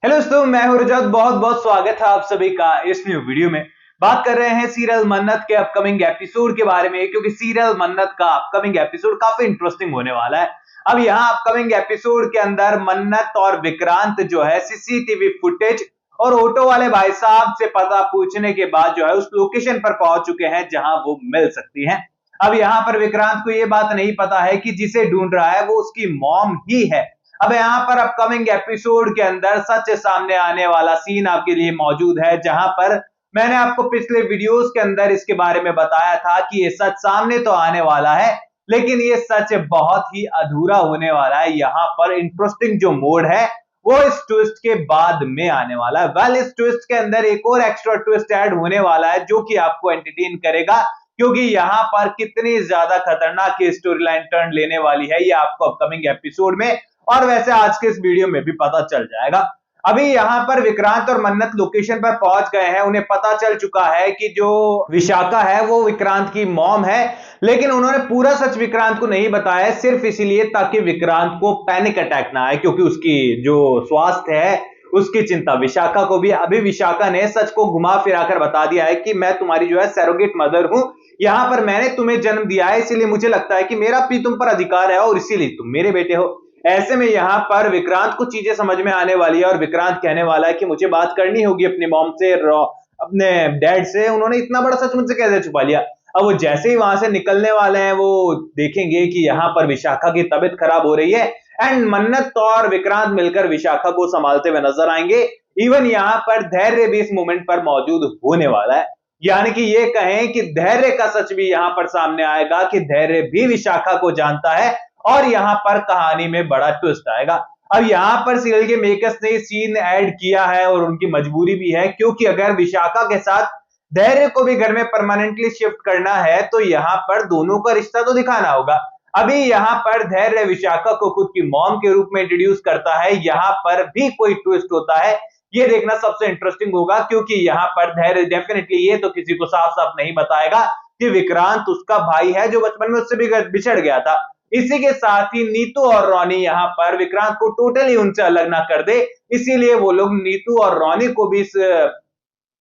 Hello दोस्तों, मैं हूं रजत। बहुत बहुत स्वागत है आप सभी का इस न्यू वीडियो में। बात कर रहे हैं सीरियल मन्नत के अपकमिंग एपिसोड के बारे में, क्योंकि सीरियल मन्नत का अपकमिंग एपिसोड काफी इंटरेस्टिंग होने वाला है। अब यहाँ अपकमिंग एपिसोड के अंदर मन्नत और विक्रांत जो है सीसीटीवी फुटेज और ऑटो वाले भाई साहब से पता पूछने के बाद जो है उस लोकेशन पर पहुंच चुके हैं जहां वो मिल सकती हैं। अब यहाँ पर विक्रांत को ये बात नहीं पता है कि जिसे ढूंढ रहा है वो उसकी मॉम ही है। अब यहाँ पर अपकमिंग एपिसोड के अंदर सच सामने आने वाला सीन आपके लिए मौजूद है, जहां पर मैंने आपको पिछले वीडियोस के अंदर इसके बारे में बताया था कि ये सच सामने तो आने वाला है, लेकिन ये सच बहुत ही अधूरा होने वाला है। यहाँ पर इंटरेस्टिंग जो मोड है वो इस ट्विस्ट के बाद में आने वाला है। वेल, इस ट्विस्ट के अंदर एक और एक्स्ट्रा ट्विस्ट ऐड होने वाला है जो कि आपको एंटरटेन करेगा, क्योंकि यहाँ पर कितनी ज्यादा खतरनाक स्टोरी लाइन टर्न लेने वाली है ये आपको अपकमिंग एपिसोड में और वैसे आज के इस वीडियो में भी पता चल जाएगा। अभी यहाँ पर विक्रांत और मन्नत लोकेशन पर पहुंच गए हैं। उन्हें पता चल चुका है कि जो विशाखा है वो विक्रांत की मॉम है, लेकिन उन्होंने पूरा सच विक्रांत को नहीं बताया, सिर्फ इसलिए ताकि विक्रांत को पैनिक अटैक ना आए, क्योंकि उसकी जो स्वास्थ्य है उसकी चिंता विशाखा को भी। अभी विशाखा ने सच को घुमा फिरा कर बता दिया है कि मैं तुम्हारी जो है सैरोगेट मदर हूं, यहाँ पर मैंने तुम्हें जन्म दिया है, इसीलिए मुझे लगता है कि मेरा भी तुम पर अधिकार है और इसीलिए तुम मेरे बेटे हो। ऐसे में यहाँ पर विक्रांत को चीजें समझ में आने वाली है और विक्रांत कहने वाला है कि मुझे बात करनी होगी अपनी मॉम से, अपने डैड से। उन्होंने इतना बड़ा सच मुझसे कैसे छुपा लिया। अब वो जैसे ही वहां से निकलने वाले हैं वो देखेंगे कि यहाँ पर विशाखा की तबीयत खराब हो रही है एंड मन्नत और विक्रांत मिलकर विशाखा को संभालते हुए नजर आएंगे। इवन यहाँ पर धैर्य भी इस मोमेंट पर मौजूद होने वाला है, यानी कि ये कहें कि धैर्य का सच भी यहाँ पर सामने आएगा कि धैर्य भी विशाखा को जानता है और यहाँ पर कहानी में बड़ा ट्विस्ट आएगा। अब यहाँ पर सीरियल के मेकर्स ने सीन ऐड किया है और उनकी मजबूरी भी है, क्योंकि अगर विशाखा के साथ धैर्य को भी घर में परमानेंटली शिफ्ट करना है तो यहाँ पर दोनों का रिश्ता तो दिखाना होगा। अभी यहाँ पर धैर्य विशाखा को खुद की मॉम के रूप में इंट्रोड्यूस करता है। यहाँ पर भी कोई ट्विस्ट होता है, ये देखना सबसे इंटरेस्टिंग होगा, क्योंकि यहाँ पर धैर्य डेफिनेटली ये तो किसी को साफ साफ नहीं बताएगा कि विक्रांत उसका भाई है जो बचपन में उससे भी बिछड़ गया था। इसी के साथ ही नीतू और रोनी यहाँ पर विक्रांत को टोटली उनसे अलग ना कर दे, इसीलिए वो लोग नीतू और रोनी को भी इस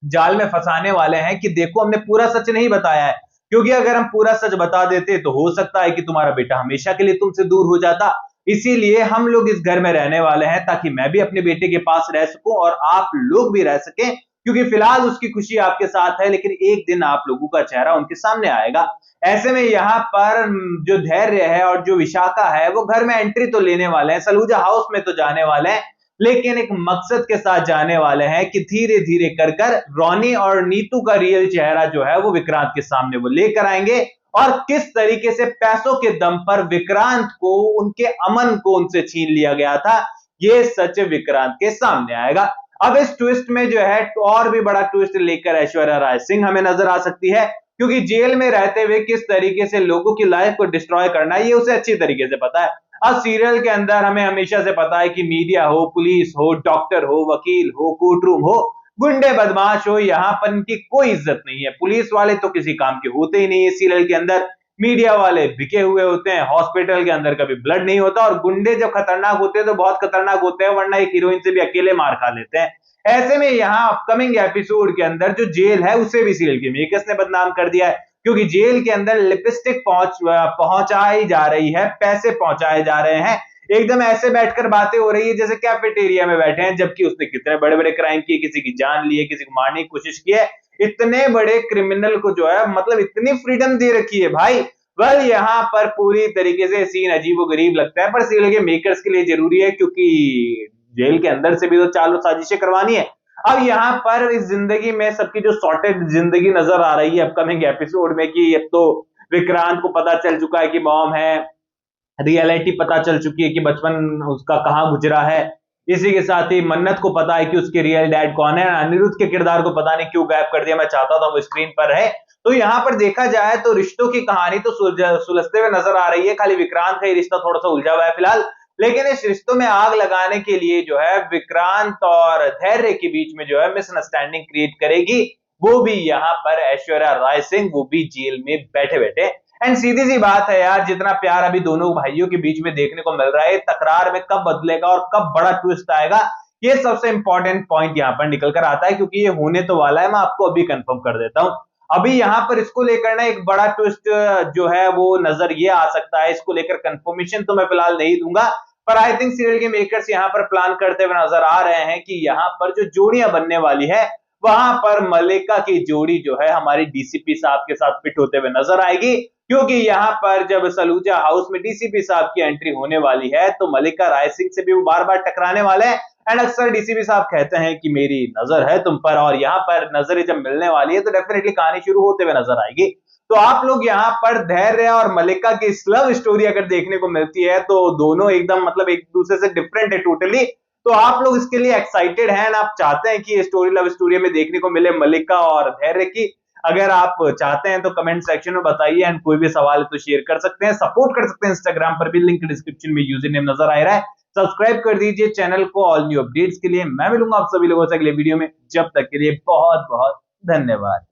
जाल में फंसाने वाले हैं कि देखो हमने पूरा सच नहीं बताया है, क्योंकि अगर हम पूरा सच बता देते तो हो सकता है कि तुम्हारा बेटा हमेशा के लिए तुमसे दूर हो जाता। इसीलिए हम लोग इस घर में रहने वाले हैं ताकि मैं भी अपने बेटे के पास रह सकूं और आप लोग भी रह सकें, क्योंकि फिलहाल उसकी खुशी आपके साथ है, लेकिन एक दिन आप लोगों का चेहरा उनके सामने आएगा। ऐसे में यहाँ पर जो धैर्य है और जो विशाखा है वो घर में एंट्री तो लेने वाले हैं, सलूजा हाउस में तो जाने वाले हैं, लेकिन एक मकसद के साथ जाने वाले हैं कि धीरे धीरे कर कर रोनी और नीतू का रियल चेहरा जो है वो विक्रांत के सामने वो लेकर आएंगे और किस तरीके से पैसों के दम पर विक्रांत को उनके अमन को उनसे छीन लिया गया था, ये सच विक्रांत के सामने आएगा। अब इस ट्विस्ट में जो है और भी बड़ा ट्विस्ट लेकर ऐश्वर्या राय सिंह हमें नजर आ सकती है, क्योंकि जेल में रहते हुए किस तरीके से लोगों की लाइफ को डिस्ट्रॉय करना है ये उसे अच्छी तरीके से पता है। अब सीरियल के अंदर हमें हमेशा से पता है कि मीडिया हो, पुलिस हो, डॉक्टर हो, वकील हो, कोर्ट रूम हो, गुंडे बदमाश हो, यहाँ पर इनकी कोई इज्जत नहीं है। पुलिस वाले तो किसी काम के होते ही नहीं है सीरियल के अंदर, मीडिया वाले बिके हुए होते हैं, हॉस्पिटल के अंदर कभी ब्लड नहीं होता और गुंडे जब खतरनाक होते हैं तो बहुत खतरनाक होते हैं, वरना एक हीरोइन से भी अकेले मार खा लेते हैं। ऐसे में यहाँ अपकमिंग एपिसोड के अंदर जो जेल है उसे भी सीरियल के मेकर्स ने बदनाम कर दिया है, क्योंकि जेल के अंदर लिपस्टिक पहुंचाई जा रही है, पैसे पहुंचाए जा रहे हैं, एकदम ऐसे बैठकर बातें हो रही है जैसे कैफेटेरिया में बैठे हैं, जबकि उसने कितने बड़े बड़े क्राइम किए, किसी की जान ली है, किसी को मारने की कोशिश की है। इतने बड़े क्रिमिनल को जो है मतलब इतनी फ्रीडम दे रखी है भाई। वेल, यहाँ पर पूरी तरीके से सीन अजीबो गरीब लगता है, पर सीरियल के मेकर्स के लिए जरूरी है, क्योंकि जेल के अंदर से भी तो चालू साजिशें करवानी है। अब यहाँ पर इस जिंदगी में सबकी जो सॉर्टेड जिंदगी नजर आ रही है अपकमिंग एपिसोड में, कि अब तो विक्रांत को पता चल चुका है कि मॉम है, रियलिटी पता चल चुकी है कि बचपन उसका कहाँ गुजरा है, इसी के साथ ही मन्नत को पता है कि उसके रियल डैड कौन है, अनिरुद्ध के किरदार को पता नहीं क्यों गायब कर दिया, मैं चाहता था वो स्क्रीन पर रहे। तो यहाँ पर देखा जाए तो रिश्तों की कहानी तो सुलझते हुए नजर आ रही है, खाली विक्रांत का ही रिश्ता थोड़ा सा उलझा हुआ है फिलहाल। लेकिन इस रिश्तों में आग लगाने के लिए जो है विक्रांत और धैर्य के बीच में जो है मिसअंडरस्टैंडिंग क्रिएट करेगी, वो भी यहाँ पर ऐश्वर्या राय सिंह, वो भी जेल में बैठे बैठे। एंड सीधी सी बात है यार, जितना प्यार अभी दोनों भाइयों के बीच में देखने को मिल रहा है, तकरार में कब बदलेगा और कब बड़ा ट्विस्ट आएगा ये सबसे इंपॉर्टेंट पॉइंट यहाँ पर निकल कर आता है, क्योंकि ये होने तो वाला है। मैं आपको अभी कंफर्म कर देता हूँ। अभी यहाँ पर इसको लेकर ना एक बड़ा ट्विस्ट जो है वो नजर ये आ सकता है। इसको लेकर कंफर्मेशन तो मैं फिलहाल नहीं दूंगा, पर आई थिंक सीरियल के मेकर्स यहाँ पर प्लान करते हुए नजर आ रहे हैं कि यहाँ पर जो जोड़ियां बनने वाली है, वहां पर मल्लिका की जोड़ी जो है हमारी डीसीपी साहब के साथ फिट होते हुए नजर आएगी। क्योंकि यहाँ पर जब सलूजा हाउस में डीसीपी साहब की एंट्री होने वाली है, तो मल्लिका राय सिंह से भी वो बार बार टकराने वाले हैं। एंड अक्सर डीसीपी साहब कहते हैं कि मेरी नजर है तुम पर, और यहाँ पर नजरें जब मिलने वाली है तो डेफिनेटली कहानी शुरू होते हुए नजर आएगी। तो आप लोग यहाँ पर धैर्य और मल्लिका की लव स्टोरी अगर देखने को मिलती है, तो दोनों एकदम मतलब एक दूसरे से डिफरेंट है टोटली। तो आप लोग इसके लिए एक्साइटेड हैं, आप चाहते हैं कि ये स्टोरी लव स्टोरी में देखने को मिले मल्लिका और धैर्य की। अगर आप चाहते हैं तो कमेंट सेक्शन में बताइए, एंड कोई भी सवाल है तो शेयर कर सकते हैं, सपोर्ट कर सकते हैं इंस्टाग्राम पर भी, लिंक डिस्क्रिप्शन में यूजर नेम नजर आ रहा है। सब्सक्राइब कर दीजिए चैनल को ऑल न्यू अपडेट्स के लिए। मैं मिलूंगा आप सभी लोगों से अगले वीडियो में, जब तक के लिए बहुत बहुत धन्यवाद।